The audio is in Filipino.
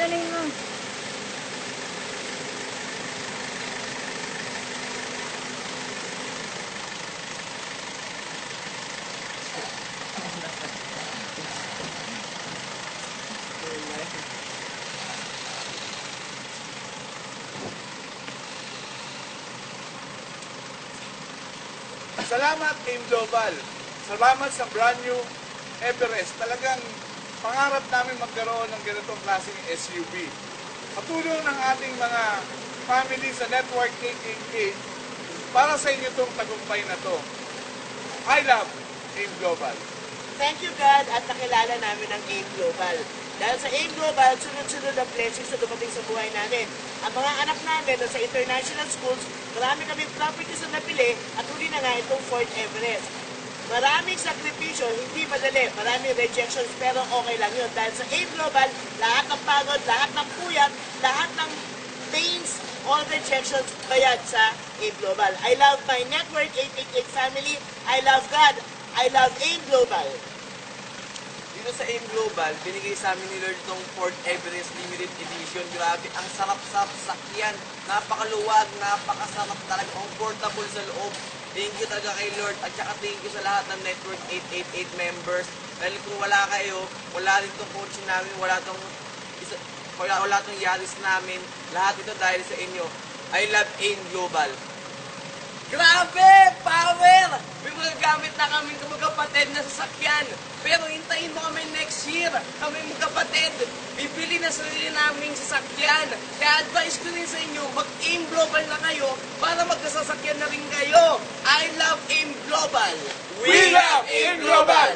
Padalhin mo. Salamat Team Global. Salamat sa brand new Everest. Talagang pangarap namin magkaroon ng ganitong klaseng SUV. Patulong ng ating mga family sa Network 888 para sa inyo itong tagumpay na to. I love Team Global. Thank you God at nakilala namin ang AIM Global. Dahil sa AIM Global, sunod-sunod ang blessings na dumating sa buhay namin. Ang mga anak namin na sa international schools, marami kaming properties na napili at huli na nga itong Fort Everest. Maraming sakripisyo, hindi madali, maraming rejections, pero okay lang yun. Dahil sa AIM Global, lahat ng pagod, lahat ng puyat, lahat ng pains, all rejections, bayad sa AIM Global. I love my Network 888 family. I love God. I love AIM Global. Dito sa AIM Global, binigay sa amin ni Lord itong Fort Everest Limited Edition. Grabe, ang sarap-sarap sakyan. Napakaluwag, napakasarap talaga. Comfortable sa loob. Thank you talaga kay Lord. At saka thank you sa lahat ng Network 888 members. Dahil kung wala kayo, wala rin itong coach namin, wala itong Yaris namin. Lahat ito dahil sa inyo. I love AIM Global. Grabe! Power! May magagamit na kami magkapatid na sasakyan. Pero hintayin mo kami next year. Kami magkapatid. Bibili na sarili naming sasakyan. Kaya advice ko rin sa inyo, mag-AIM Global na kayo para magkasasakyan na rin kayo. I love AIM Global. We love AIM Global!